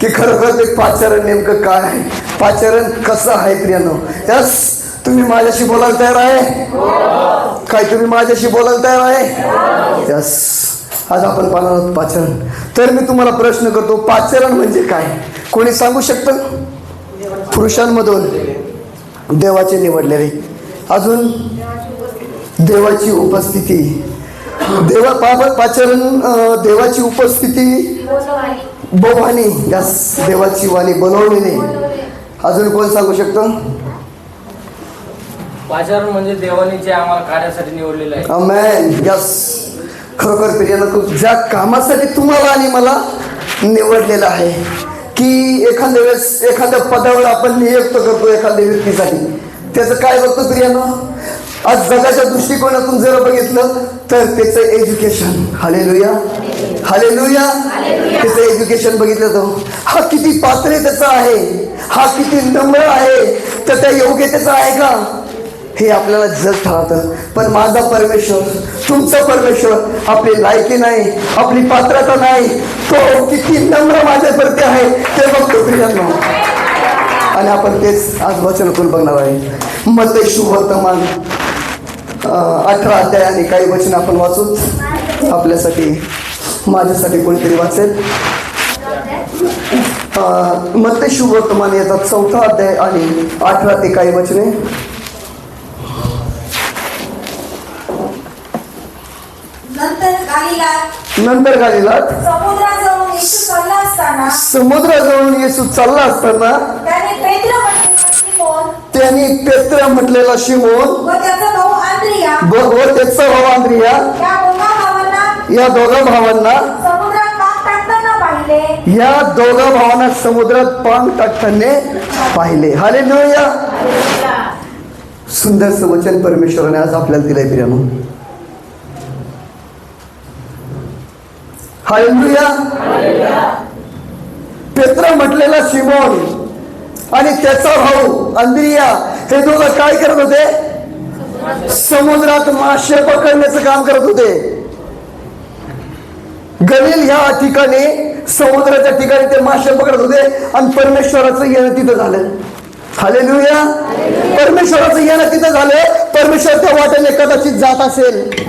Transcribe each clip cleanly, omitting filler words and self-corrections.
की खरोखर ते पाचारण नेमकं काय आहे, पाचारण कसं आहे प्रियानो. यस, तुम्ही माझ्याशी बोलायला तयार आहे काय? तुम्ही माझ्याशी बोलायला तयार आहे? यस, आज आपण पाहणार आहोत पाचारण. तर मी तुम्हाला प्रश्न करतो, पाचारण म्हणजे काय? कोणी सांगू शकतं? पुरुषांमधून देवाचे निवडलेले, अजून देवाची उपस्थिती. पाचारण देवाची उपस्थिती, बोवाणी, यस, देवाची वाणी बनवलेली. अजून कोण सांगू शकतो? पाचारण म्हणजे देवाने जे आम्हाला कार्यासाठी निवडलेलं आहे. आमेन. यस, खरोखर प्रियानो, ज्या कामासाठी तुम्हाला आणि मला निवडलेलं आहे, की एखाद्या वेळेस एखाद्या पदावर आपण नियुक्त करतो एखाद्या व्यक्तीसाठी, त्याचं काय बघतो प्रियानो? आज जगाच्या दृष्टिकोनातून जर बघितलं तर त्याचं एज्युकेशन, हालेलुया हालेलुया, त्याचं एज्युकेशन बघितलं तर हा किती पात्रतेचा आहे, हा किती नम्र आहे, तर त्या योग्यतेचा आहे का, हे आपल्याला जग ठरवतं. पण माझा परमेश्वर, तुमचा परमेश्वर आपली लायकी नाही, आपली पात्रता नाही, तो किती नम्र माझ्यावरती आहे ते बघतो प्रियांनो. आणि आपण तेच आज वचनातून बघणार आहे. मत्ती शुभवर्तमान 18 अध्याय आणि काही वचन आपण वाचूत आपल्यासाठी, माझ्यासाठी कोणीतरी वाचेल. मत्ती शुभवर्तमान येतात 4 अध्याय आणि 18 ते काही वचने. नंतर गालिलात समुद्राजवळून येशू चालला असताना त्यांनी पेत्र म्हटलेला शिमोन व त्याचा भाऊ आंद्रिया या दोघा भावांना समुद्रात पांग टाकताना पाहिले. हालेलुया. सुंदरचं वचन परमेश्वराने आज आपल्याला दिलंय प्रियानो. हालेलुया. पेत्र म्हटलेला शिमोन आणि त्याचा भाऊ आंद्रिया हे दोघं काय करत होते? समुद्रात मासे पकडण्याचं काम करत होते. गलील ह्या ठिकाणी, समुद्राच्या ठिकाणी ते मासे पकडत होते आणि परमेश्वराचं येणं तिथं झालं. हालेलुया. परमेश्वराचं येणं तिथं झालं. परमेश्वर त्या वाटेने कदाचित जात असेल,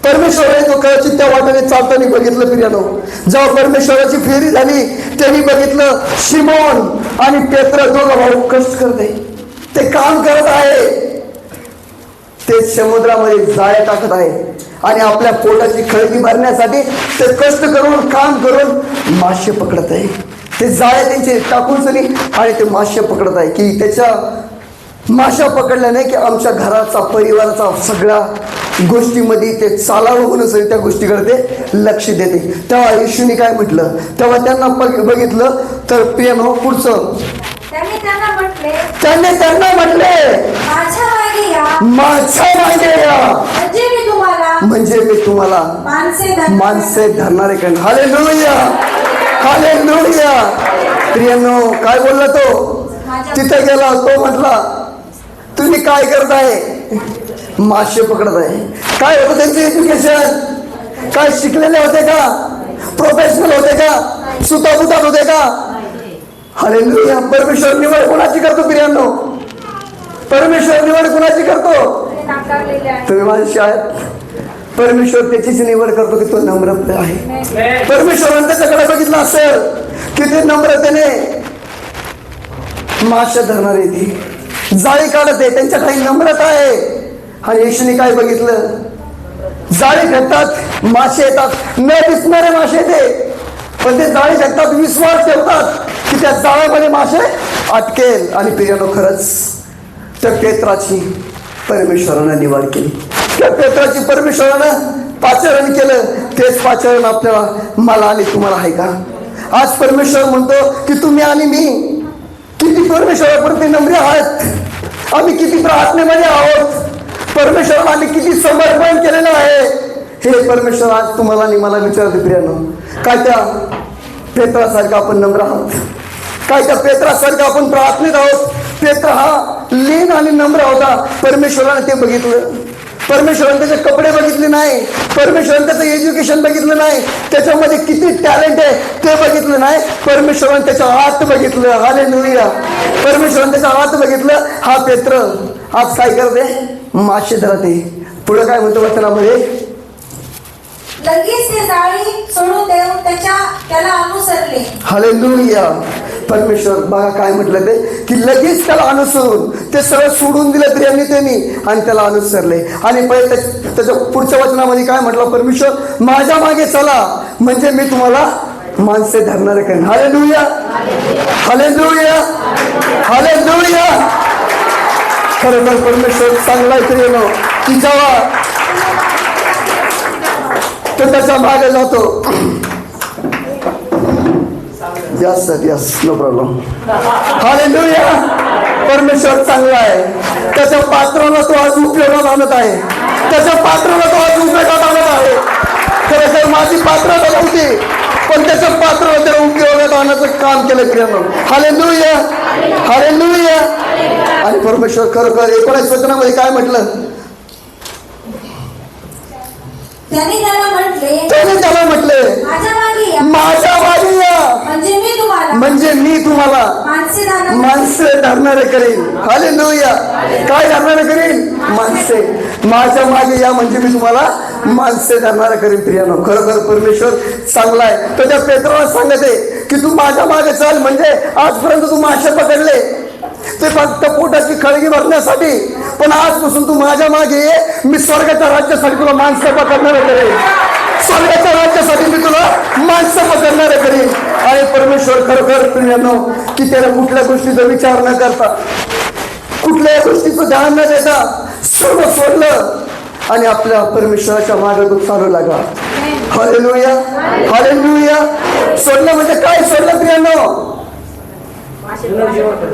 परमेश्वराने तो कदाचित त्या वाटेने चालताना बघितलं प्रियानो. जेव्हा परमेश्वराची फेरी झाली त्यांनी बघितलं शिमोन आणि पेत्र दोघं भाऊ कष्ट करते, ते काम करत आहे, ते समुद्रामध्ये जाळे टाकत आहे आणि आपल्या पोटाची खळगी भरण्यासाठी ते कष्ट करून काम करून मासे पकडत आहे. ते जाळे त्यांचे टाकून सरी आणि ते मासे पकडत आहे, की त्याच्या माशा पकडल्याने की आमच्या घराचा, परिवाराचा सगळ्या गोष्टीमध्ये ते चालावं होणं, त्या गोष्टीकडे ते लक्ष देते. तेव्हा येशूने काय म्हटलं, तेव्हा त्यांना बघितलं तर प्रियानो पुढचं त्यांनी त्यांना म्हटले माझ्या मागे या, म्हणजे मी तुम्हाला माणसे धरणारे करण. Hallelujah hallelujah. प्रियानो काय बोलला तो? तिथे गेला, तो म्हटला तुम्ही काय करताय? मासे पकडत आहे. काय होतं त्यांचं एज्युकेशन? काय शिकलेले होते का? प्रोफेशनल होते का? सुताबुतात होते का? हालेलुया. परमेश्वर निवड कोणाची करतो प्रियांनो? परमेश्वर निवड कोणाची करतो? तुम्ही माझ्याशी आहेत. परमेश्वर त्याचीच निवड करतो की तो नम्र आहे. परमेश्वराने त्याच्याकडे बघितलं असेल की ते नम्रतेने मासे धरणारे, ती जाळी काढत आहे, त्यांच्या काही नम्रता आहे. आणि येशूने काय बघितलं? जाळी फेकतात, मासे येतात, न दिसणारे मासे येते, पण ते जाळी फेकतात, विश्वास ठेवतात की त्या जाळ्यामध्ये मासे अटकेल. आणि प्रियानो खरंच त्या पेत्राची परमेश्वरानं निवड केली. त्या पेत्राची परमेश्वरानं पाचारण केलं. तेच पाचारण आपल्याला, मला आणि तुम्हाला आहे का? आज परमेश्वर म्हणतो की तुम्ही आणि मी किती परमेश्वराप्रती नम्र आहात, आम्ही किती प्रार्थनेमध्ये आहोत, परमेश्वराला आम्ही किती समर्पण केलेलं आहे, हे परमेश्वर आज तुम्हाला आणि मला विचारते प्रियानो. काय त्या पेत्रासारखं आपण नम्र आहोत? काय त्या पेत्रासारखं आपण प्रार्थनेत आहोत? पेत्र हा लीन आणि नम्र होता. परमेश्वराने ते बघितलं. परमेश्वराने त्याचे कपडे बघितले नाही, परमेश्वराने त्याचं एज्युकेशन बघितलं नाही, त्याच्यामध्ये किती टॅलेंट आहे ते बघितलं नाही, परमेश्वराने त्याच्या हात बघितलं. हालेलुया. परमेश्वराने त्याच्या हात बघितलं. हा पेत्र आज काय करते? मासे धरते. पुढे काय म्हणतो वचनामध्ये? लगेच ते जाळी सोडून देऊन त्याला अनुसरले. हालेलुया. परमेश्वर बघा काय म्हटलं ते, की लगेच त्याला अनुसरून ते सगळं सोडून दिलं प्रियांनी त्यांनी आणि त्याला अनुसरले. आणि पहिले त्याच्या पुढच्या वचनामध्ये काय म्हटलं? परमेश्वर माझ्या मागे चला म्हणजे मी तुम्हाला माणसे धरणारे करेन. हालेलुया. हालेलुया. हालेलुया. खरं तर परमेश्वर चांगला प्रियानो, की जेव्हा तो त्याच्या मागे जातो. Yes sir, yes, no problem. Hallelujah. परमेश्वर चांगला आहे. त्याच्या पात्राला तो आज उपयोगात आणत आहे. त्याच्या पात्राला तो आज उपयोगात आणत आहे. खरं तर माझी पात्रता नव्हती, पण त्याच्या पात्राला त्याला उपयोगात आणण्याचं काम केलं प्रियानो. हालेलुया. हालेलुया. आणि परमेश्वर खरोखर 19 वचनामध्ये काय म्हटलं? त्याने त्याला म्हटले माझ्या मागे या, माझ्या मागे या म्हणजे मी तुम्हाला माणसे धरणारे करेन. हालेलुया. काय धरणारे करेन? माणसे. माझ्या मागे या म्हणजे मी तुम्हाला माणसे धरणारे करेन. प्रियानो, खरोखर परमेश्वर चांगला आहे. तर त्या पेत्राला सांगते की तू माझ्या मागे चाल, म्हणजे आजपर्यंत तू मासे पकडले ते फक्त पोटाची खळगी भरण्यासाठी, पण आजपासून तू माझ्या मागे ये. मी स्वर्गाच्या राज्यासाठी तुला माणसं पकडणारे करेन. स्वर्गाच्या राज्यासाठी मी तुला माणसं पकडणारे करेन. आणि परमेश्वर खरोखर प्रियानो, की त्याला कुठल्या गोष्टीचा विचार न करता, कुठल्याही गोष्टीचं ध्यान न देता सर्व सोडलं आणि आपल्या परमेश्वराच्या मागे तो चालू लागला. हालेलुया. हालेलुया. सोडलं म्हणजे काय सोडलं प्रियानो?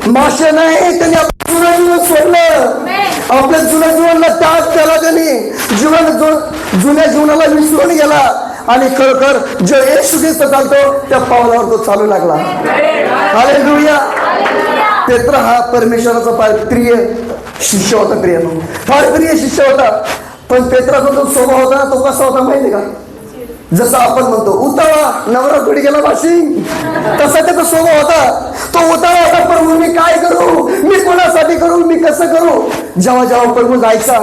मासे नाही, त्यांनी आपलं जुनं जीवन सोडलं. आपल्या जुन्या जीवनाला त्याग केला त्यांनी. जुन्या जीवनाला विसरून गेला आणि खरोखर जो येशू ख्रिस्त चालतो त्या पावलावर तो चालू लागला. हालेलुया. पेत्र हा परमेश्वराचा फार प्रिय शिष्य होता प्रियानो, फार प्रिय शिष्य होता. पण पेत्राचा जो स्वभाव होता तो कसा होता माहिती का? जसं आपण म्हणतो उतावळा, नवरा थोडी गेला वाशिंग, तसा त्याचा स्वभाव होता. तो उतावळा होता. प्रभू मी काय करू, मी कोणासाठी करू, मी कसं करू? जेव्हा जेव्हा प्रभू जायचा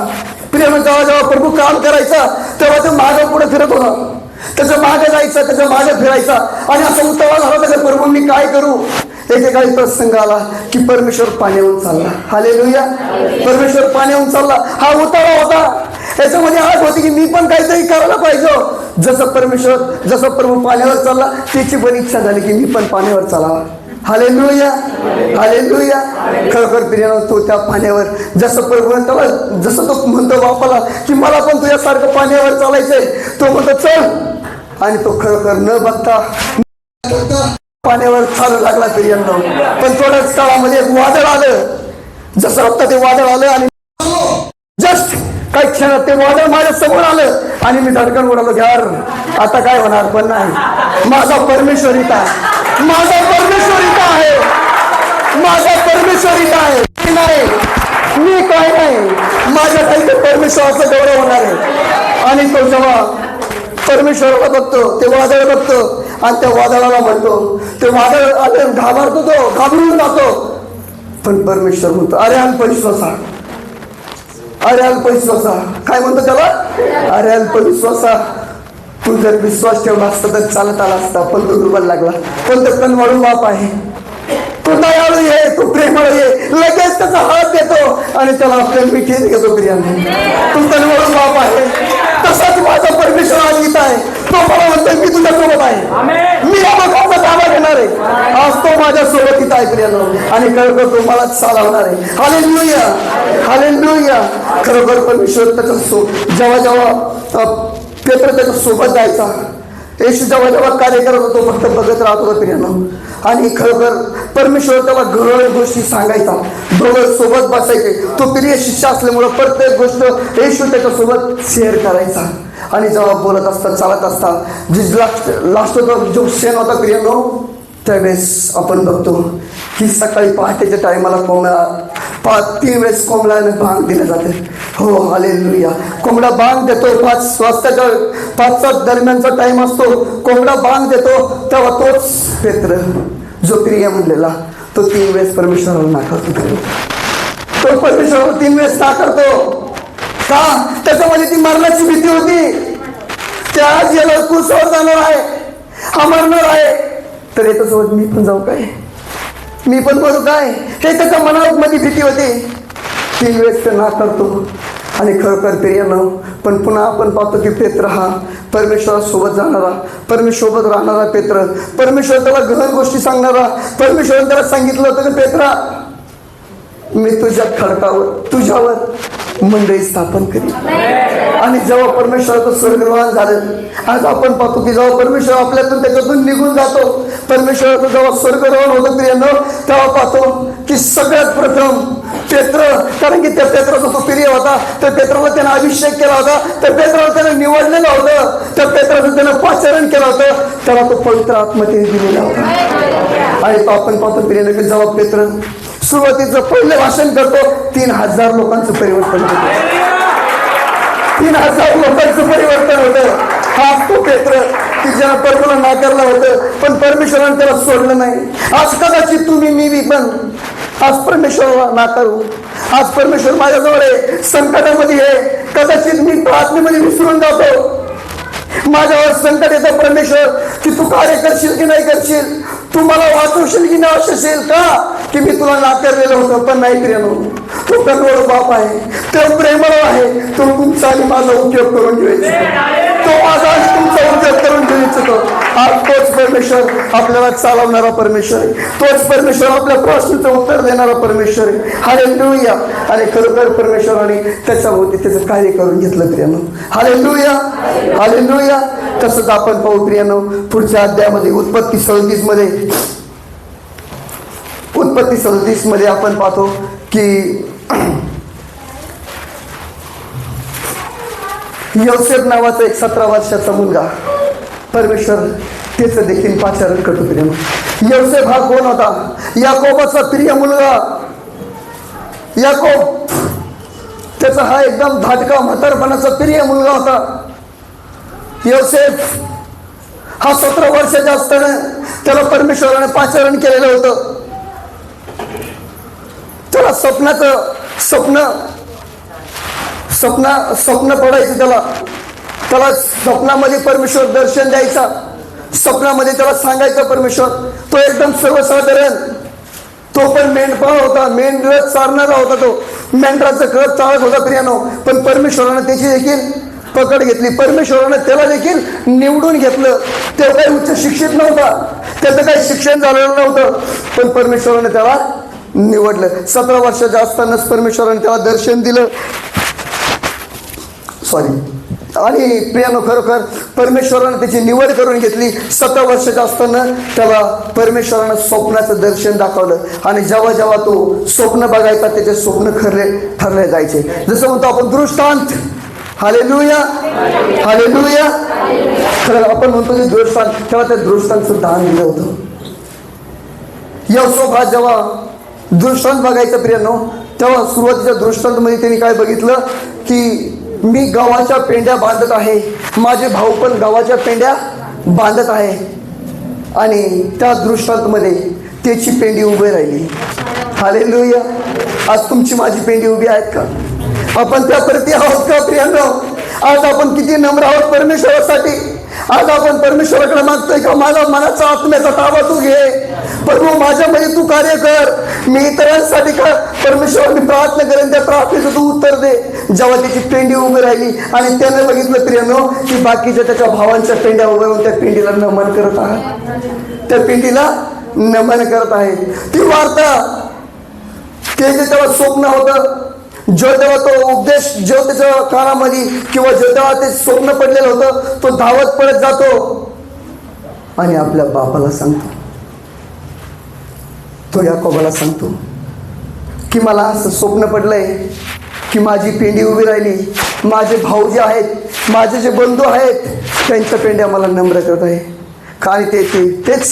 प्रियानो, जेव्हा जेव्हा प्रभू काम करायचा तेव्हा ते मागे पुढे फिरत होता. त्याच्या मागे जायचं, त्याच्या मागे फिरायचा आणि असं उतावळा झाला होता की प्रभू मी काय करू? एकेकाळी प्रसंग आला की परमेश्वर पाण्याहून चालला. हालेलुया. परमेश्वर पाण्याहून चालला. हा उतावळा होता. याच्यामध्ये आग होती की मी पण काहीतरी करायला पाहिजे. जसं प्रभू पाण्यावर चालला त्याची पण इच्छा झाली की मी पण पाण्यावर चालावा. हालेलुया. हालेलुया. खरोखर प्रियानो, तो त्या पाण्यावर जसं प्रभू त्याला जसं तो म्हणतो बापाला की मला पण तुझ्यासारखं पाण्यावर चालायचंय, तो म्हणतो चल. आणि तो खरोखर न बघता पाण्यावर चालू लागला प्रियानो. पण थोड्याच काळामध्ये एक वादळ आलं. जसं आता ते वादळ आलं आणि जस्ट काही क्षणात ते वादळ माझ्या समोर आलं आणि मी धडकन उडालो. यार आता काय होणार, पण नाही. माझा परमेश्वर इथं आहे. माझा परमेश्वर इथं आहे. माझा परमेश्वर इथं आहे. नाही मी काय नाही, माझ्या काही ते परमेश्वराचा गौरव होणार आहे. आणि तो जेव्हा परमेश्वराला बघतो, ते वादळ बघतो आणि त्या वादळाला म्हणतो, ते वादळ आले घाबरतो, तो घाबरून जातो. पण परमेश्वर म्हणतो अरे अल्पविश्वासा, अरे अल्पविश्वासा. काय म्हणतो त्याला? अरे अल्पविश्वासा, तू जर विश्वास ठेवला असता तर चालत आला असता, पण तो दुर्बल लागला. पण तो कणवाळू बाप आहे, तो दयाळू आहे, तो प्रेमळ आहे. लगेच त्याचा हात देतो आणि त्याला आपल्या मिठीत घेतो. प्रियाने तू कणवाळू बाप आहे. तसाच माझा परमेश्वर आज इथं आहे. तो मला म्हणतोय मी तुझ्यासोबत आहे, मी या लोकांचा ताबा घेणार आहे. आज तो माझ्या सोबत इथं आहे प्रियानो आणि खरोखर तो मला चालवणार आहे. हालेलुया. हालेलुया. खरोखर परमेश्वर त्याच्या जेव्हा जेव्हा पेत्र त्याच्या सोबत जायचा, येशू जेव्हा जेव्हा कार्य करत होतो फक्त बघत राहत होता प्रियानो. आणि खरोखर परमेश्वर त्याला घरोघर गोष्टी सांगायचा, दोघं सोबत बसायचे. तो प्रिय शिष्य असल्यामुळं प्रत्येक गोष्ट येशू त्याच्यासोबत शेअर करायचा. आणि जेव्हा बोलत असता, चालत असता, जी लास्ट जो क्षण होता प्रियानो, त्यावेळेस आपण बघतो की सकाळी पहाटेच्या टायमाला 3 वेळेस कोंबड्याने भांग दिले जाते. हो हालेलुया. कोंबडा भांग देतो 5 वाजताच्या 5चा दरम्यानचा टाइम असतो. कोंबडा भांग देतो तेव्हा तोच पेत्र जो प्रिय म्हणलेला तो 3 वेळेस परमेश्वराला नाकारतो. तो परमेश्वराला 3 वेळेस नाकारतो. का? त्याच्यामध्ये ती मरणाची भीती होती. त्या आज याला कुसावर जाणार आहे, हा मरणार आहे, तर याच्यासोबत मी पण जाऊ काय, मी पण करू काय, हे त्याच्या मनामध्ये भीती होती. 3 वेळेस ते नाकारतो. आणि खरोखर प्रियानं पण पुन्हा आपण पाहतो की पेत्र हा परमेश्वरासोबत जाणारा, परमेश्वरसोबत राहणारा पेत्र, परमेश्वर त्याला गहन गोष्टी सांगणारा. परमेश्वराने त्याला सांगितलं होतं की पेत्रा, मी तुझ्या खडकावर तुझ्यावर मंडळी स्थापन करीन. आणि जेव्हा परमेश्वराचं स्वर्गरोहण झालं, आज आपण पाहतो की जेव्हा परमेश्वर आपल्यातून त्याच्यातून निघून जातो, परमेश्वराचं जेव्हा स्वर्गरोहण होतं प्रियानं, तेव्हा पाहतो की सगळ्यात प्रथम पेत्र, कारण की त्या पेत्राचा तो प्रिय होता, त्या पेत्राला त्यानं अभिषेक केला होता, त्या पेत्राला त्यानं निवडलेलं होतं, त्या पेत्राचं त्यानं पाचारण केलं होतं, त्याला तो पवित्र आत्मा त्याने दिलेला होता. आणि तो आपण पाहतो प्रियानं की जेव्हा पेत्र सुरुवातीचं पहिलं भाषण करतो, 3000 लोकांचं परिवर्तन होतं. 3000 लोकांचं परिवर्तन होतं. हा तो पेत्र की ज्याला परमेश्वराला नाकारलं होतं, पण परमेश्वराने त्याला सोडलं नाही. आज कदाचित तुम्ही मी पण आज परमेश्वराला नाकारू. आज परमेश्वर माझ्याजवळ आहे, संकटामध्ये आहे, कदाचित मी प्रार्थनेमध्ये विसरून जातो. माझ्यावर संकट येतं परमेश्वर की तू कार्य करशील की नाही करशील, तू मला वाचवशील की नाही वाचवशील, का की मी तुला नाकारलेलं होतं. पण नाही प्रियानो, तो कठोर बाप आहे, तो प्रेमळ आहे, तो तुमचा आणि माझा उपयोग करून घेऊ इच्छितो, तो माझा आणि तुमचा उपयोग करून घेऊ इच्छितो. आज तोच परमेश्वर आपल्याला चालवणारा परमेश्वर आहे, तोच परमेश्वर आपल्या प्रश्नाचं उत्तर देणारा परमेश्वर आहे. हालेलुया. आणि खरोखर परमेश्वराने त्याच्याभोवती त्याचं कार्य करून घेतलं प्रियानो. Hallelujah, hallelujah. तसंच आपण पाहू प्रियानो पुढच्या अध्यायामध्ये उत्पत्ती 37 मध्ये आपण पाहतो की योसेफ नावाचा एक 17 वर्षाचा मुलगा, परमेश्वर त्याचं देखील पाचारण करतो प्रियानो. योसेफ हा कोण होता? याकोबाचा प्रिय मुलगा. याकोब त्याचा हा एकदम धाटका म्हातारपणाचा प्रिय मुलगा होता. योसेफ हा 17 वर्षाचा असताना त्याला परमेश्वराने पाचारण केलेलं होतं. त्याला स्वप्न पडायचं, त्याला स्वप्नामध्ये परमेश्वर दर्शन द्यायचा, स्वप्नामध्ये त्याला सांगायचं परमेश्वर. तो एकदम सर्वसाधारण, तो पण मेंढपाळ होता, मेंढर चारणारा होता, तो मेंढराचं कळप चालत होता प्रियानो. पण परमेश्वरानं त्याची देखील पकड घेतली, परमेश्वरानं त्याला देखील निवडून घेतलं. तो काही उच्च शिक्षित नव्हता, त्याचं काही शिक्षण झालेलं नव्हतं, पण परमेश्वराने त्याला निवडलं. 17 वर्षाच्या असतानाच परमेश्वराने त्याला दर्शन दिलं. आणि प्रियानो खरोखर परमेश्वराने त्याची निवड करून घेतली. 17 वर्षाचा असताना त्याला परमेश्वरानं स्वप्नाचं दर्शन दाखवलं. आणि जेव्हा जेव्हा तो स्वप्न बघायचा, त्याचे स्वप्न ठरले जायचे. जसं म्हणतो आपण दृष्टांत. Hallelujah, hallelujah. खरं आपण म्हणतो की दृष्टांत, तेव्हा त्या दृष्टांतचं दान दिलं होतं. योसेफ हा जेव्हा दृष्टांत बघायचं प्रियानो, तेव्हा सुरुवातीच्या दृष्टांतमध्ये त्यांनी काय बघितलं की मी गव्हाच्या पेंड्या बांधत आहे, माझे भाऊ पण गव्हाच्या पेंड्या बांधत आहे. आणि त्या दृष्टांतमध्ये त्याची पेंडी उभी राहिली. हालेलुया. आज तुमची माझी पेंडी उभी आहेत का? आपण त्याप्रती आहोत का प्रियांनो? आज आपण किती नम्र आहोत परमेश्वरासाठी. आज आपण परमेश्वराकडे मागतोय का माझा मनाचा आत्म्याचा ताबा तू घे, प्रभू माझ्यामध्ये तू कार्य कर. मी इतरांसाठी का परमेश्वर मी प्रार्थना करेन, त्या प्रार्थनेचं तू उत्तर दे. जेव्हा त्याची पेंडी उभी राहिली आणि त्याने बघितलं प्रियानो की बाकीच्या त्याच्या भावांच्या पेंड्या उभ्या राहून त्या पेंडीला नमन करत आहेत, त्या पेंडीला नमन करत आहेत. ती वार्ता, ते जे त्याला स्वप्न होतं, जो तेव्हा तो उपदेश जो त्याच्या कानामध्ये किंवा जो तेव्हा ते स्वप्न पडलेलं होतं, तो धावत पडत जातो आणि आपल्या बापाला सांगतो, तो याकोबाला सांगतो की मला असं स्वप्न पडलंय की माझी पेंडी उभी राहिली, माझे भाऊ जे आहेत, माझे जे बंधू आहेत, त्यांच्या पेंड्या मला नम्र करत आहे. आणि तेच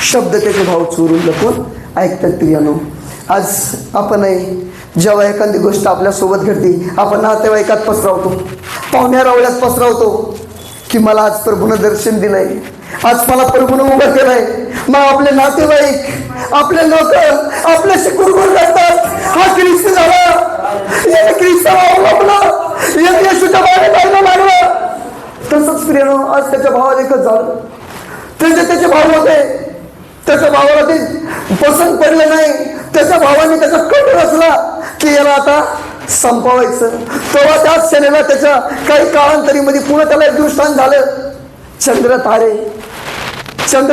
शब्द त्याचे भाव चोरून लपून ऐकतात. प्रियानो, आज आपणही जेव्हा एखादी गोष्ट आपल्यासोबत घडते, आपण नातेवाईकात पसरवतो, पाहुण्या रावळ्यात पसरवतो की मला आज प्रभूनं दर्शन दिलंय, आज मला प्रभूनं उभं केलंय. मग आपले नातेवाईक, आपले लोक आपल्याशी कुरकुर करतात, हा ख्रिस्त झाला, ख्रिस्ताला अवलंबला, येशूच्या मागे जायला लागला. तसंच प्रियानो आज त्याच्या भावाला एकच झालं. त्याचे भाव होते, त्याच्या भावाला ते पसंत पडलं नाही. त्याच्या भावाने त्याचा कट रचला की याला आता संपवायचं. तेव्हा त्याच क्षणाला त्याच्या काही काळांतरीमध्ये पुन्हा त्याला एक दृष्टांत झालं. चंद्र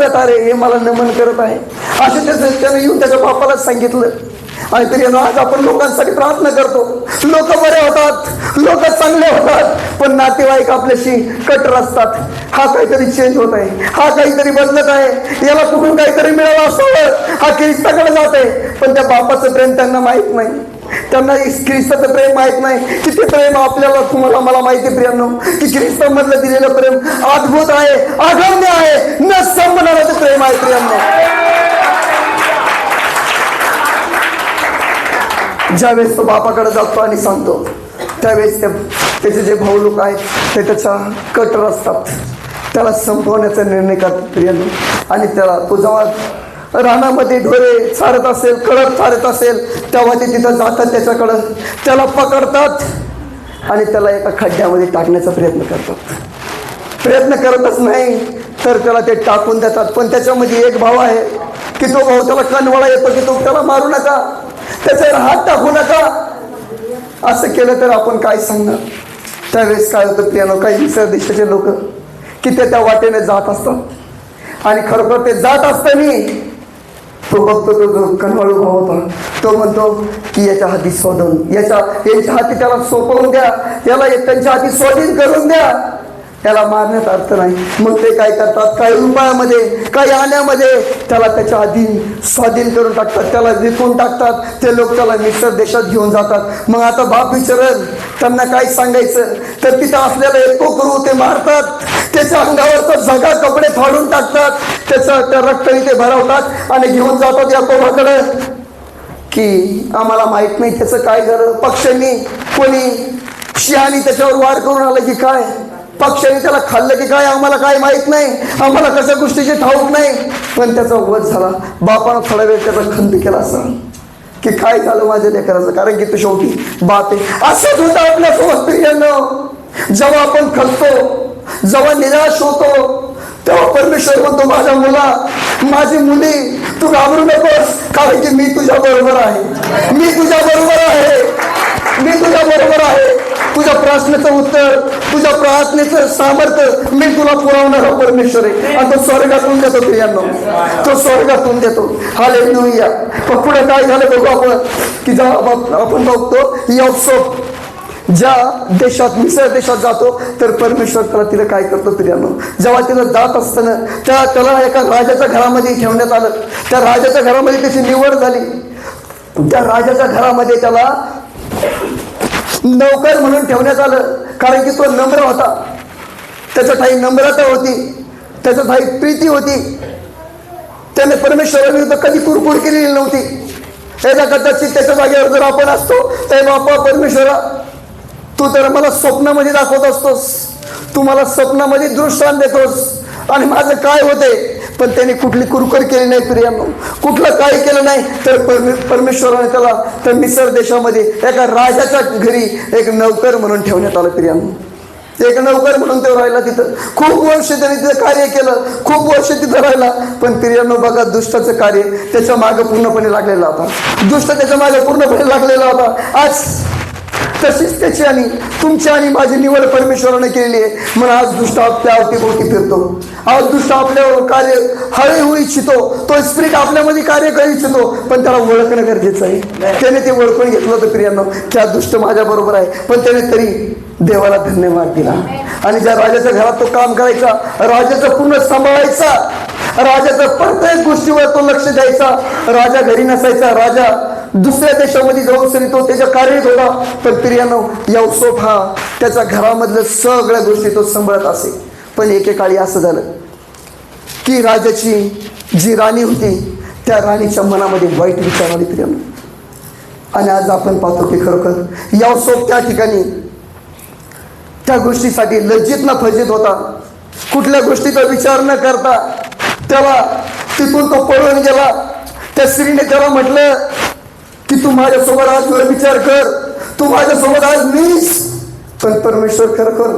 तारे हे मला नमन करत आहे, असे त्याने येऊन त्याच्या बापाला सांगितलं. आणि तरी आज आपण लोकांसाठी प्रार्थना करतो, लोक बरे होतात, लोक चांगले होतात, पण नातेवाईक आपल्याशी कटर असतात. हा काहीतरी चेंज होत आहे, हा काहीतरी बदलत आहे, याला कुठून काहीतरी मिळालं असावं, हा ख्रिस्ताकडे जात आहे. पण त्या बापाचं प्रेम त्यांना माहित नाही, त्यांना ख्रिस्ताचं प्रेम माहित नाही. किती प्रेम आपल्याला, तुम्हाला, मला माहिती प्रियांनो, की ख्रिस्तामधलं दिलेलं प्रेम अद्भुत आहे, अगम्य आहे, न संपणारं प्रेम आहे प्रियांनो. ज्यावेळेस तो बापाकडे जातो आणि सांगतो, त्यावेळेस त्याचे जे भाऊ लोक आहेत ते त्याच्या कटर असतात, त्याला संपवण्याचा निर्णय करतात प्रियांनो. आणि त्याला तो जेव्हा रानामध्ये ढोरे चारत असेल, कळप चारत असेल, तेव्हा ते तिथं जातात त्याच्याकडं, त्याला पकडतात आणि त्याला एका खड्ड्यामध्ये टाकण्याचा प्रयत्न करतात. प्रयत्न करतच नाही तर त्याला ते टाकून देतात. पण त्याच्यामध्ये एक भाव आहे की तो भाऊ त्याला कनवळा येतो की तो त्याला मारू नका, त्याच्यावर हात टाकू नका. असं केलं तर आपण काय सांगणार. त्यावेळेस काय होतं प्रियानो, काही दुसऱ्या देशाचे लोक की ते त्या वाटेने जात असतात आणि खरोखर ते जात असताना तो बघतो, तो जो कनवाळू भाव होता तो म्हणतो की याच्या हाती सोडून, यांच्या हाती त्याला सोपवून द्या, याला त्यांच्या हाती स्वाधीन करून द्या, त्याला मारण्यात अर्थ नाही. मग ते काय करतात, काही उपायामध्ये, काही आण्यामध्ये त्याला त्याच्या अधीन स्वाधीन करून टाकतात, त्याला विकून टाकतात. ते लोक त्याला मिसर देशात घेऊन जातात. मग आता बाप विचारल त्यांना काय सांगायचं, तर तिथं असलेला एक कोकरू ते मारतात, त्याच्या अंगावरचा जगा कपडे फाडून टाकतात, त्या रक्त इथे भरवतात आणि घेऊन जातात याकोबाकडे की आम्हाला माहित नाही त्याचं काय झालं. पक्ष्यांनी, कोणी शियानी त्याच्यावर वार करून आलं की काय, पक्षाने त्याला खाल्लं की काय आम्हाला काय माहित नाही, आम्हाला कशा गोष्टीची ठाऊक नाही. पण त्याचा वध झाला. बापानं थोडा वेळ त्याचा खंत केला असा की काय झालं माझ्या लेकराचं, कारण की तो शेवटी बाप आहे. असंच होतं आपल्यासोबत प्रियांनो. जेव्हा आपण खचतो, जेव्हा निराश होतो, तेव्हा परमेश्वर म्हणतो माझ्या मुला, माझी मुली, तू घाबरू नकोस, कारण की मी तुझ्या बरोबर आहे, मी तुझ्या बरोबर आहे, मी तुझ्या बरोबर आहे. तुझ्या प्रश्नाचं उत्तर, तुझ्या प्रार्थनेचं सामर्थ्य मी तुला पुरवणारा परमेश्वर आहे. आणि तो स्वर्गातून देतो प्रियांनो, तो स्वर्गातून देतो. हालेलुया. पण पुढे काय झालं बघू आपण, की जेव्हा आपण बघतो यौसोफ ज्या देशात, मिसर देशात जातो, तर परमेश्वर त्याला तिला काय करतो प्रियांनो, जेव्हा तिला जात असताना त्याला एका राजाच्या घरामध्ये ठेवण्यात आलं. त्या राजाच्या घरामध्ये त्याची निवड झाली. त्या राजाच्या घरामध्ये त्याला नौकर म्हणून ठेवण्यात आलं, कारण की तो नम्र होता, त्याच्या ठाई नम्रता होती, त्याच्या ठाई प्रीती होती. त्याने परमेश्वराविरुद्ध कधी कुरकुर केलेली नव्हती. याचा कदाचित त्याच्या जागेवर जर आपण असतो, तर बापा परमेश्वरा, तू तर मला स्वप्नामध्ये दाखवत असतोस, तू मला स्वप्नामध्ये दृष्टांत देतोस आणि माझं काय होते. पण त्याने कुठली कुरकुर केली नाही प्रियांनो, कुठलं काय केलं नाही. तर परमेश्वराने त्याला त्या मिसर देशामध्ये एका राजाच्या घरी एक नौकर म्हणून ठेवण्यात आलं प्रियांनो. एक नौकर म्हणून तो राहिला तिथं. खूप वर्ष त्याने तिथं कार्य केलं, खूप वर्ष तिथं राहिला. पण प्रियांनो बघा, दुष्टाचं कार्य त्याच्या मागे पूर्णपणे लागलेला होता, दुष्ट त्याच्या मागे पूर्णपणे लागलेला होता. आज तशीच त्याची आणि तुमची आणि माझी निवड परमेश्वराने केलेली आहे. म्हणून आज दुष्ट आपल्या अवतीभोवती फिरतो, आज दुष्ट आपल्यावर कार्य हळे होऊ इच्छितो, तो स्पिरिट आपल्यामध्ये कार्य करू इच्छितो. पण त्याला ओळखणं गरजेचं आहे. त्याने ते ओळखून घेतलं होतं प्रियांनो, की हा दुष्ट माझ्या बरोबर आहे. पण त्याने तरी देवाला धन्यवाद दिला. आणि ज्या राजाच्या घरात तो काम करायचा, राजाचं पूर्ण सांभाळायचा, राजाच्या प्रत्येक गोष्टीवर तो लक्ष द्यायचा. राजा घरी नसायचा, राजा दुसऱ्या देशामध्ये जाऊन सरी तो त्याच्या कार्यरत होता. पण प्रियांनो, यौसोफ हा त्याच्या घरामधल्या सगळ्या गोष्टी तो सांभाळत असे. पण एकेकाळी असं झालं की राजाची जी राणी होती त्या राणीच्या मनामध्ये वाईट विचार आले प्रियांनो. आणि आज आपण पाहतो की खरोखर यावसोब त्या ठिकाणी त्या गोष्टीसाठी लज्जित न फजित होता, कुठल्या गोष्टीचा विचार न करता त्याला तिथून तो पळून गेला. त्या स्त्रीने त्याला म्हटलं की तू माझ्यासोबत आज विचार कर, तू माझ्यासोबत आज मीस. पण परमेश्वर खरोखर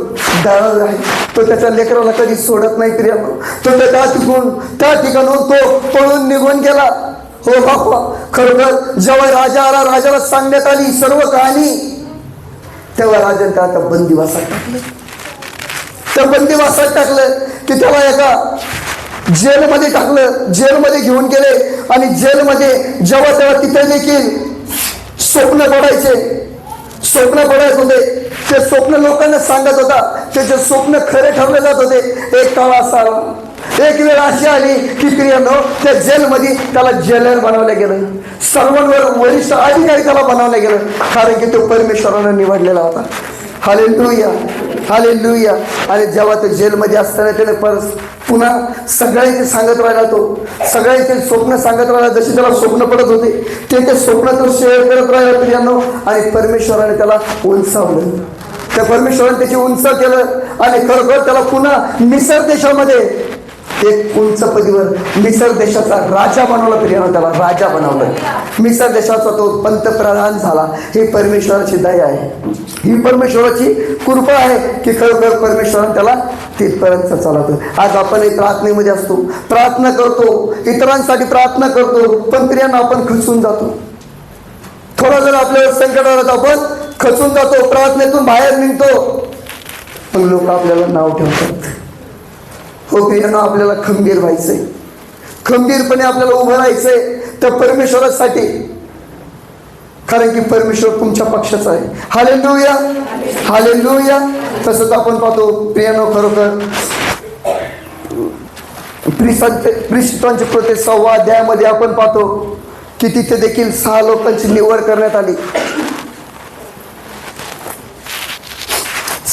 दयाळू आहे. तो त्याच्या लेकराला कधी सोडत नाही प्रियांनो. तो त्या ठिकाणून तो पळून निघून गेला. हो बापा, खरोखर जेव्हा राजा आला, राजाला सांगण्यात आली सर्व कहाणी, तेव्हा राजाने त्याला बंदिवासात टाकलं. त्या बंदिवासात टाकलं की त्याला एका जेलमध्ये टाकलं, जेलमध्ये घेऊन गेले. आणि जेलमध्ये जेव्हा तेव्हा तिथे देखील स्वप्न पडायचे होते. ते स्वप्न लोकांना सांगत होता, त्याचे स्वप्न खरे ठरले जात होते. एक काळ असा आला, एक वेळ अशी आली की प्रियांनो त्या जेलमध्ये त्याला जेलर बनवलं गेलं, सर्वांवर वरिष्ठ अधिकारी त्याला बनवलं गेलं, कारण की तो परमेश्वराने निवडलेला होता. Hallelujah, hallelujah. आणि जेव्हा तो जेलमध्ये असताना त्याने पुन्हा सगळ्यांचे सांगत राहिला, तो सगळ्यांचे स्वप्न सांगत राहिला. जसे त्याला स्वप्न पडत होते ते स्वप्न तो शेअर करत राहिला प्रियांनो. आणि परमेश्वराने त्याला उंचावलं, त्या परमेश्वराने त्याची उंच केलं. आणि खरोखर त्याला पुन्हा मिसर देशामध्ये एक उंच पदीवर मिसर देशाचा राजा बनवला प्रियांनो. त्याला राजा बनवलं, मिसर देशाचा तो पंतप्रधान झाला. ही परमेश्वराची दया आहे, ही परमेश्वराची कृपा आहे की खरोखर परमेश्वराने त्याला तिथपर्यंत चालवतो. आज आपण प्रार्थनेमध्ये असतो, प्रार्थना करतो, इतरांसाठी प्रार्थना करतो, पण प्रियांनो आपण खचून जातो. थोडा जर आपल्यावर संकट आलं तर आपण खचून जातो, प्रार्थनेतून बाहेर निघतो. पण लोक आपल्याला नाव ठेवतात. हो प्रियांनो, आपल्याला खंबीर व्हायचंय, खंबीरपणे आपल्याला उभं राहायचंय त्या परमेश्वरासाठी, कारण की परमेश्वर तुमच्या पक्षाचा आहे. Hallelujah, hallelujah. तसंच आपण पाहतो प्रियांनो, खरोखर प्रिस्तांचे कृत्य 6 अध्यायामध्ये आपण पाहतो की तिथे देखील 6 लोकांची निवड करण्यात आली.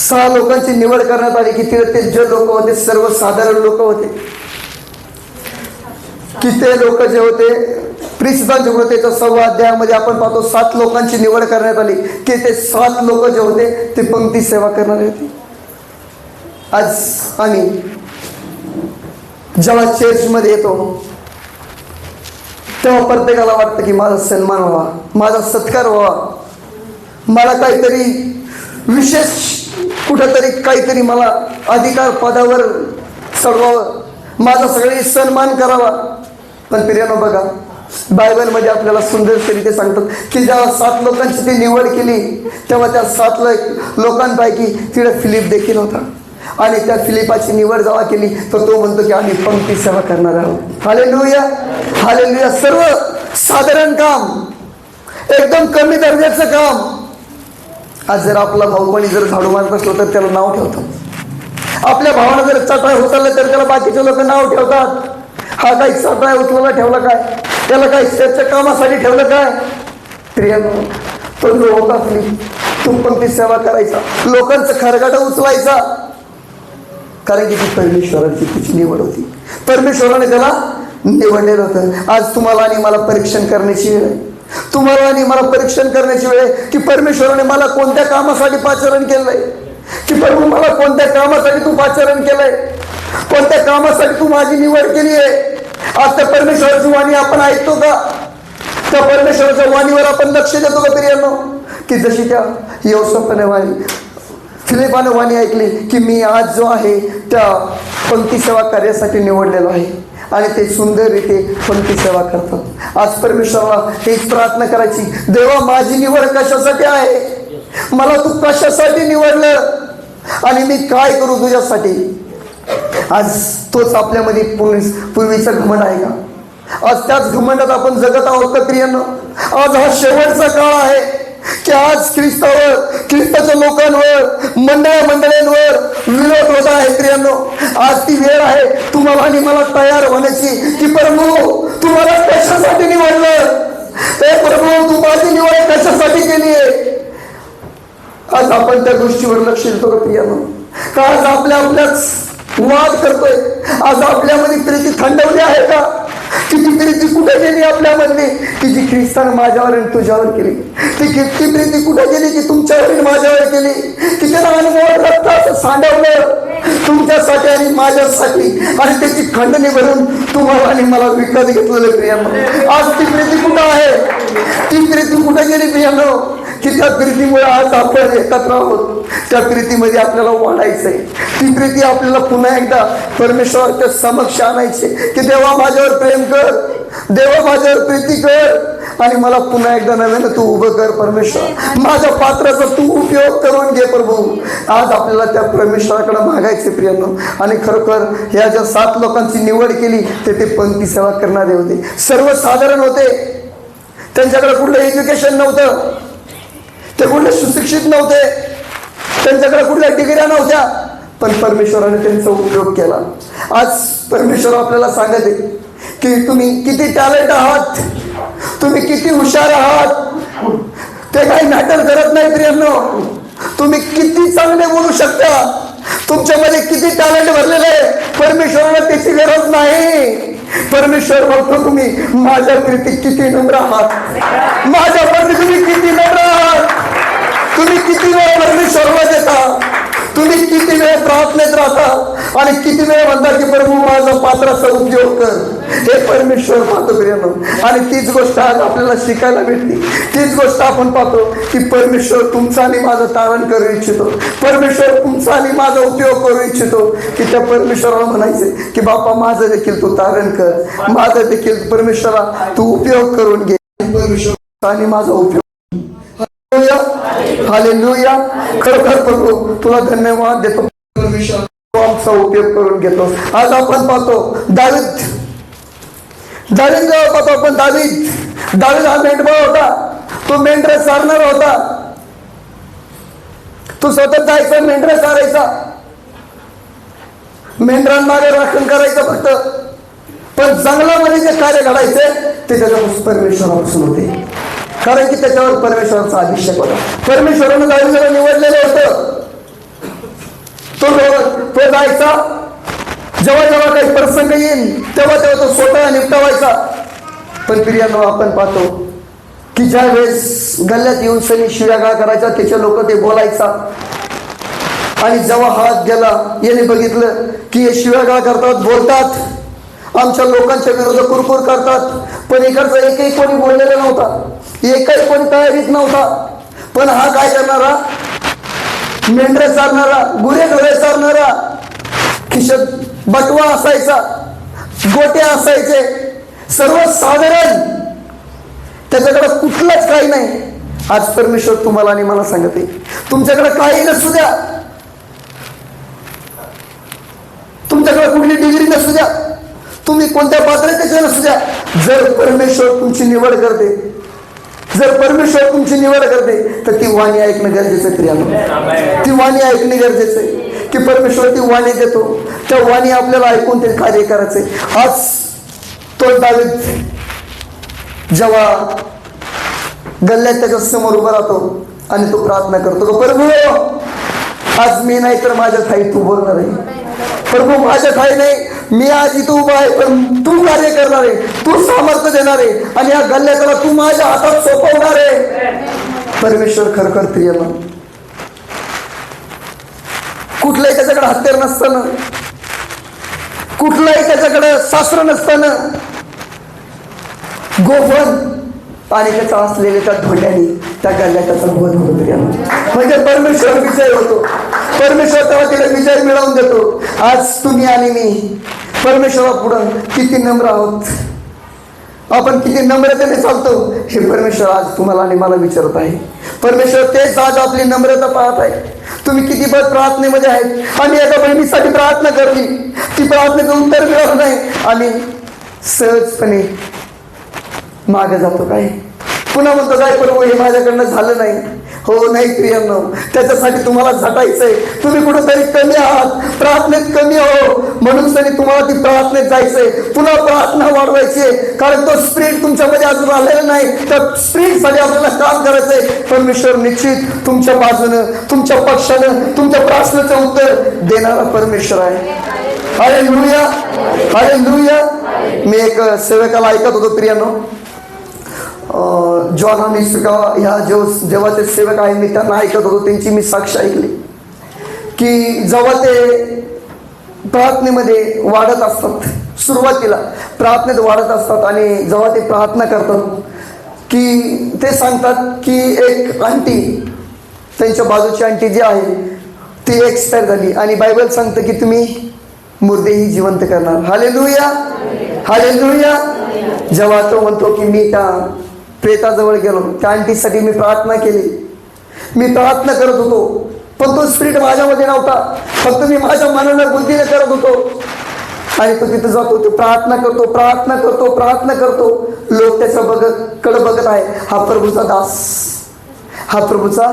6 लोकांची निवड करण्यात आली की ते जे लोक होते सर्वसाधारण लोक होते, की ते लोक जे होते प्रिस्तांच्या कृत्याच्या 6 अध्यायामध्ये आपण पाहतो 7 लोकांची निवड करण्यात आली की ते 7 लोक जे होते ते पंक्ती सेवा करणारे होते. आज आम्ही जेव्हा चर्चमध्ये येतो तेव्हा प्रत्येकाला वाटतं की माझा सन्मान व्हावा, माझा सत्कार व्हावा, मला काहीतरी विशेष कुठंतरी काहीतरी मला अधिकार पदावर चढवावं, माझा सगळे सन्मान करावा. पण प्रियांनो बघा, बायबलमध्ये आपल्याला सुंदररीत्या सांगतात की जेव्हा 7 लोकांची ती निवड केली तेव्हा त्या 7 लोकांपैकी तिथे फिलिप देखील होता. आणि त्या फिलिपाची निवड जेव्हा केली तर तो म्हणतो की आम्ही पंक्ती सेवा करणार आहोत. Hallelujah, hallelujah. सर्व साधारण काम, एकदम कमी दर्जाचं काम. आज जर आपला भाऊ कोणी जर झाडू मारत असलो तर त्याला नाव ठेवतात. आपल्या भावानं जर चटाई उचललं तर त्याला बाकीचे लोक नाव ठेवतात. हा काही चटाई उचलायला ठेवला काय, त्याला काही त्याच्या कामासाठी ठेवलं काय. प्रियांनो, तो जो होता तू पंक्ती सेवा करायचा, लोकांचं खरगाटा उचलायचा, कारण की ती परमेश्वराची तिची निवड होती. परमेश्वराने त्याला निवडलेलं होतं. आज तुम्हाला आणि मला परीक्षण करण्याची वेळ आहे, तुम्हाला आणि मला परीक्षण करण्याची वेळ आहे की परमेश्वराने मला कोणत्या कामासाठी पाचारण केलंय, की प्रभू मला कोणत्या कामासाठी तू पाचारण केलंय, कोणत्या कामासाठी तू माझी निवड केली आहे. आज त्या परमेश्वराची वाणी आपण ऐकतो का, त्या परमेश्वराच्या वाणीवर आपण लक्ष देतो का प्रियांनो. की जशी त्या यहोशापाने वाणी, फिलिपाने वाणी ऐकली की मी आज जो आहे त्या पंक्ती सेवा कार्यासाठी निवडलेलो आहे, आणि ते सुंदररीते पंक्ती सेवा करतात. आज परमेश्वराला हेच प्रार्थना करायची, देवा माझी निवड कशासाठी आहे, मला तू कशासाठी निवडलं आणि मी काय करू तुझ्यासाठी. आज तोच आपल्यामध्ये पूर्वीचा घमंड आहे का, आज त्याच घमंडात आपण जगत आहोत का प्रियांनो. आज हा शेवटचा काळ आहे की आज ख्रिस्तावर, ख्रिस्ताच्या लोकांवर, मंडळांवर विरोध होत आहे प्रियांनो. आज ती वेळ आहे तुम्हाला आणि मला तयार होण्याची की प्रभू तुम्हाला कशासाठी निवडलं, हे प्रभू तू माझी निवड कशासाठी केली आहे. आज आपण त्या गोष्टीवर लक्ष देतो का प्रियांनो, का आज आपल्याच वाद करतोय, आज आपल्यामध्ये प्रीती थंडवली आहे का, किती प्रीती कुठे गेली आपल्यामधली की जी ख्रिस्ताने माझ्यावर आणि तुझ्यावर केली? ती किती प्रीती कुठे गेली की तुमच्यावर आणि माझ्यावर केली? की त्याला अनुभव रक्त असं सांडवलं तुमच्यासाठी आणि माझ्यासाठी, आणि त्याची खंडणी भरून तुम्हाला आणि मला विकत घेतलेलं प्रियानो. आज ती प्रीती कुठं आहे? ती प्रीती कुठे गेली प्रियानो? की त्या प्रीतीमुळे आज आपण एकत्र आहोत. त्या प्रीतीमध्ये आपल्याला वाढायचंय. ती प्रीती आपल्याला पुन्हा एकदा परमेश्वराच्या समक्ष आणायचे की देवा माझ्यावर प्रेम कर, देवा माझ्यावर प्रीती कर आणि मला पुन्हा एकदा नव्यानं तू उभं कर परमेश्वर. माझ्या पात्राचा तू उपयोग करून घे प्रभू. आज आपल्याला त्या परमेश्वराकडे मागायचे प्रियांनो. आणि खरोखर ह्या ज्या 7 लोकांची निवड केली ते पंक्ती सेवा करणारे होते, सर्वसाधारण होते. त्यांच्याकडे कुठलं एज्युकेशन नव्हतं, ते कुठले सुशिक्षित नव्हते, त्यांच्याकडे कुठल्या डिग्र्या नव्हत्या, पण परमेश्वराने त्यांचा उपयोग केला. आज परमेश्वर आपल्याला सांगत आहे की तुम्ही किती टॅलेंट आहात, तुम्ही किती हुशार आहात, ते काही मॅटर करत नाही प्रियांनो. तुम्ही किती चांगले बोलू शकता, तुमच्यामध्ये किती टॅलेंट भरलेलं आहे, परमेश्वराला त्याची गरज नाही. परमेश्वर बघतो तुम्ही माझ्या प्रीती किती नम्र आहात, माझ्याप्रती तुम्ही किती नम्र आहात, तुम्ही किती वेळ परमेश्वराला देता, तुम्ही किती वेळ प्रार्थनेत राहता आणि किती वेळ म्हणता की प्रभू माझा पात्राचा उपयोग कर. हे परमेश्वर पाहतो प्रियांनो. आणि तीच गोष्ट आज आपल्याला शिकायला भेटली. तीच गोष्ट आपण पाहतो की परमेश्वर तुमचा आणि माझं तारण करू इच्छितो, परमेश्वर तुमचा आणि माझा उपयोग करू इच्छितो. की त्या परमेश्वराला म्हणायचे की बापा माझं देखील तू तारण कर, माझं देखील परमेश्वरा तू उपयोग करून घे, परमेश्वर आणि माझा उपयोग. हालेलुया. खरोखर प्रभू तुला धन्यवाद देतो परमेश्वर, तू आमचा उपयोग करून घेतो. आज आपण पाहतो दावीद पाहतो आपण. दावीद हा मेंढपाळ होता, तो मेंढरे चारणारा होता. तो स्वतः जायचा मेंढरे चारायचा, मेंढरांमागे राखण करायचं फक्त. पण जंगलामध्ये जे कार्य घडायचे ते त्याच्यापासून परमेश्वरापासून होते, कारण की त्याच्यावर परमेश्वराचा अभिषेक होता. परमेश्वरानं दावीदाला निवडलेलं होतं. तो जायचा, जेव्हा जेव्हा काही प्रसंग येईल तेव्हा तेव्हा तो स्वतः निपटावायचा. पण प्रियांनो आपण पाहतो की ज्या वेळेस गल्ल्यात येऊन सनी शिव्यागाळ करायचा, त्याचे लोक ते बोलायचा. आणि जेव्हा हात गेला, याने बघितलं की हे शिव्यागाळ करतात, बोलतात, आमच्या लोकांच्या विरोधात कुरकुर करतात. पण इकडचा एकही कोणी बोललेला नव्हता, एकही कोणी तयारीत नव्हता. पण हा काय करणारा, मेंढरे चारणारा, गुरे ढोरे चारणारा, खिशात बटवा असायचा, गोटे असायचे, सर्वसाधारण, त्याच्याकडे कुठलंच काही नाही. आज परमेश्वर तुम्हाला आणि मला सांगते, तुमच्याकडे काही नसू द्या, तुमच्याकडे कुठली डिग्री नसू द्या, तुम्ही कोणत्या पात्रतेचे नसू द्या, जर परमेश्वर तुमची निवड करते, जर परमेश्वर तुमची निवड करते तर ती वाणी ऐकणं गरजेचं आहे प्रियांनो. ती वाणी ऐकणे गरजेचं आहे की परमेश्वर ती वाणी देतो, त्या वाणी आपल्याला ऐकून ते कार्य करायचंय. आज तो दावीद जेव्हा गल्ल्यात त्याच्या समोर उभा राहतो आणि तो प्रार्थना करतो, प्रभू आज मी नाही तर माझ्या ठाई तू बोलणार आहे. प्रभू माझ्या ठाई नाही, मी आज इथं उभा आहे, पण तू कार्य करणार आहे, तू सामर्थ्य देणार आहे आणि या गल्ल्याला तू माझ्या हातात सोपवणार आहे. परमेश्वर खरखर प्रिय ना, कुठलंही त्याच्याकडे हत्यार नसताना, कुठलंही त्याच्याकडे शास्त्र नसताना, गोफन आणि त्याचा असलेल्या त्या धोंड्याने त्या गल्ल्यात त्याचा वध होतो प्रियांनो. म्हणजे परमेश्वर विजय होतो, परमेश्वर तेव्हा तिला विजय मिळवून देतो. आज तुम्ही आणि मी परमेश्वरापुढं किती नम्र आहोत, आपण किती नम्रतेने चालतो, हे परमेश्वर आज तुम्हाला आणि मला विचारत आहे. परमेश्वर तेच आज आपली नम्रता पाहत आहे. तुम्ही किती पद प्रार्थनेमध्ये आहेत आणि एका बहिणीसाठी प्रार्थना करली, ती प्रार्थनेचं उत्तर मिळत नाही आणि सहजपणे मागे जातो, काय पुन्हा म्हणतो काय प्रभू हे माझ्याकडनं झालं नाही. हो नाही प्रियांनो, त्याच्यासाठी तुम्हाला झटायचंय. तुम्ही कुठेतरी कमी आहात, प्रार्थनेत कमी हो, म्हणून तरी तुम्हाला ती प्रार्थनेत जायचंय, पुन्हा प्रार्थना वाढवायची, कारण तो स्पिरिट तुमच्यामध्ये अजून आलेला नाही. त्या स्पिरिटसाठी आपल्याला काम करायचंय. परमेश्वर निश्चित तुमच्या बाजूनं, तुमच्या पक्षानं तुमच्या प्रार्थनेचं उत्तर देणारा परमेश्वर आहे. Hallelujah, hallelujah. मी एक सेवकाला ऐकत होतो प्रियानो, जॉन मिस्का ह्या जेव्हा ते सेवक आहे मी त्यांना ऐकत होतो, त्यांची मी साक्ष ऐकली की जेव्हा ते प्रार्थनेमध्ये वाढत असतात, सुरुवातीला प्रार्थनेत वाढत असतात आणि जेव्हा ते प्रार्थना करतात की ते सांगतात की एक आंटी, त्यांच्या बाजूची आंटी जी आहे ती एक्सपायर झाली आणि बायबल सांगतं की तुम्ही मुर्देही जिवंत करणार. Hallelujah, hallelujah. जेव्हा तो म्हणतो की मी त्या प्रेताजवळ गेलो, त्या आंटीसाठी मी प्रार्थना केली, मी प्रार्थना करत होतो, पण तो स्पिरिट माझ्यामध्ये नव्हता, फक्त मी माझ्या मनानं बुद्धीने करत होतो. आणि तो तिथं जातो, तो प्रार्थना करतो, प्रार्थना करतो, प्रार्थना करतो. लोक त्याच्या कडे बघत आहे, हा प्रभूचा दास, हा प्रभूचा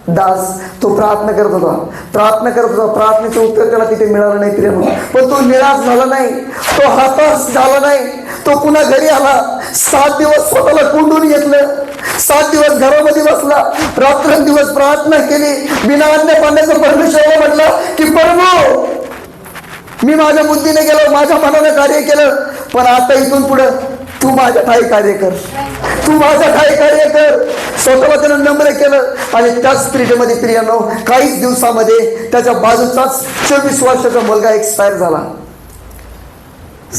दास. तो प्रार्थना करत होता, प्रार्थना करत होता, प्रार्थनेचं उत्तर त्याला तिथे मिळालं नाही प्रिय. पण तो निराश झाला नाही, तो हताश झाला नाही, तो पुन्हा घरी आला. 7 दिवस स्वतःला कोंडून घेतलं, 7 दिवस घरामध्ये बसला, रात्रंदिवस प्रार्थना केली, बिना अन्न पाण्याचं परमेश्वराला म्हटलं की प्रभू मी माझ्या बुद्धीने गेलो, माझ्या मनानं कार्य केलं, पण आता इथून पुढे तू माझ्या ठाई कार्य कर, तू माझ्या ठाई कार्य कर. स्वतःला त्यानं नम्र केलं आणि त्याच स्पिरिटमध्ये प्रियानो काहीच दिवसामध्ये त्याच्या बाजूचाच 24 वर्षाचा मुलगा एक्सपायर झाला.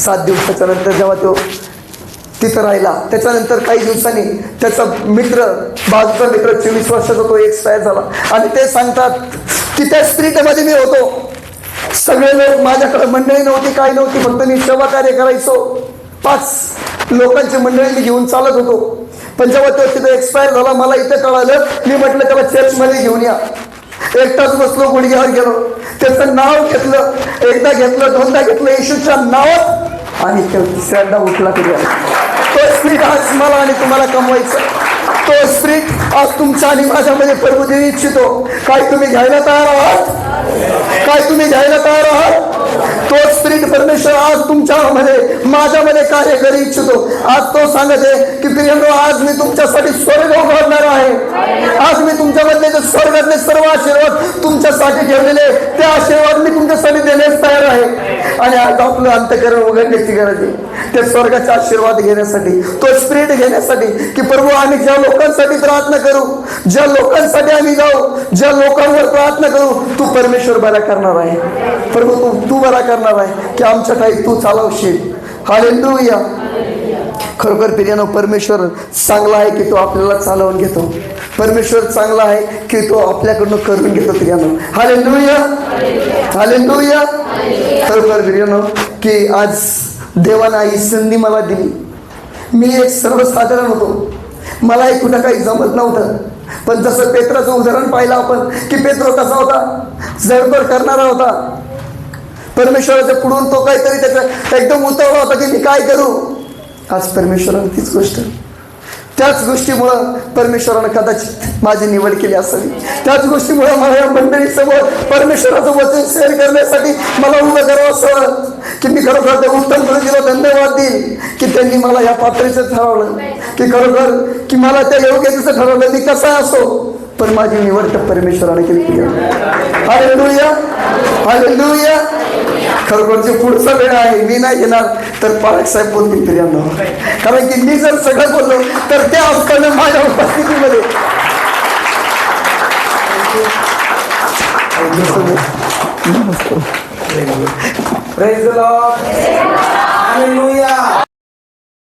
7 दिवसाच्या नंतर जेव्हा तो तिथं राहिला, त्याच्यानंतर काही दिवसांनी त्याचा मित्र, बाजूचा मित्र 24 वर्षाचा तो एक्सपायर झाला. आणि ते सांगतात की त्या स्पिरिटमध्ये मी होतो, सगळे लोक माझ्याकडे, मंडळी नव्हती, काही नव्हती, फक्त मी सेवा कार्य करायचो. 5 लोकांची मंडळी मी घेऊन चालत होतो. पण जेव्हा तो तिथं एक्सपायर झाला, मला इथं कळालं, मी म्हटलं त्याला चर्चमध्ये घेऊन या. एकटाच बसलो, गुडघ्यावर गेलो, त्याचं नाव घेतलं, एकदा घेतलं, दोनदा घेतलं येशूच्या नावात, आणि तिसऱ्यांदा उठला तरी तो स्पिरिट आज मला आणि तुम्हाला कमवायचं. तो स्पिरिट आज तुमच्या आणि माझ्यामध्ये प्रभू देऊ इच्छितो. काय तुम्ही घ्यायला तयार आहात? काय तुम्ही घ्यायला तयार आहात? तो स्पिरिट परमेश्वर आज तुमच्यामध्ये, माझ्यामध्ये कार्य करू इच्छितो. आज तो सांगत आहे की प्रियंको, आज मी तुमच्यासाठी स्वर्ग उघडणार आहे. आज मी तुमच्यामधले जे स्वर्गातले सर्व आशीर्वाद तुमच्यासाठी ठेवलेले, ते आशीर्वाद मी तुमच्यासाठी देण्यास तयार आहे. आणि आज आपलं अंतःकरण उघडण्याची गरज आहे, ते स्वर्गाचे आशीर्वाद घेण्यासाठी, तो स्पिरिट घेण्यासाठी की प्रभू आम्ही ज्या लोकांसाठी प्रार्थना करू, ज्या लोकांसाठी आम्ही जाऊ, ज्या लोकांवर प्रार्थना करू, तू परमेश्वर बरा करणार आहे. प्रभू तू बरा करणार आहे की आमच्या काही तू चालवशील. हालेलुया. खरोखर प्रियानो, परमेश्वर चांगला आहे की तो आपल्याला चालवून घेतो. परमेश्वर चांगला आहे की तो आपल्याकडून करून घेतो प्रियानो. Hallelujah, hallelujah. खरोखर प्रियानो की आज देवानं ही संधी मला दिली. मी एक सर्वसाधारण होतो, मलाही कुठं काही जमत नव्हतं. पण जसं पेत्राचं उदाहरण पाहिलं आपण की पेत्र कसा होता, जडबड करणारा होता. परमेश्वराच्या पुढून तो काहीतरी त्याचा एकदम उतरला होता की मी काय करू. आज परमेश्वरानं तीच गोष्ट, त्याच गोष्टीमुळं परमेश्वरानं कदाचित माझी निवड केली असावी. त्याच गोष्टीमुळे मला या मंडळीसमोर परमेश्वराचं वचन शेअर करण्यासाठी मला उभं करावं असं की मी खरोखर त्या उत्तम गुरुजीला धन्यवाद देईल की त्यांनी मला या पातळीचं ठरवलं, की खरोखर की मला त्या योग्यतेचं ठरवलं. मी कसा असो, पण माझी निवड तर परमेश्वराने केली. Hallelujah, hallelujah. खरोखर जे पुढचा वेळ आहे मी नाही घेणार, तर पालक साहेब बोलतील प्रियांनो. कारण की मी जर सगळं बोललो तर त्या असताना माझ्या उपस्थितीमध्ये Praise the Lord. Hallelujah.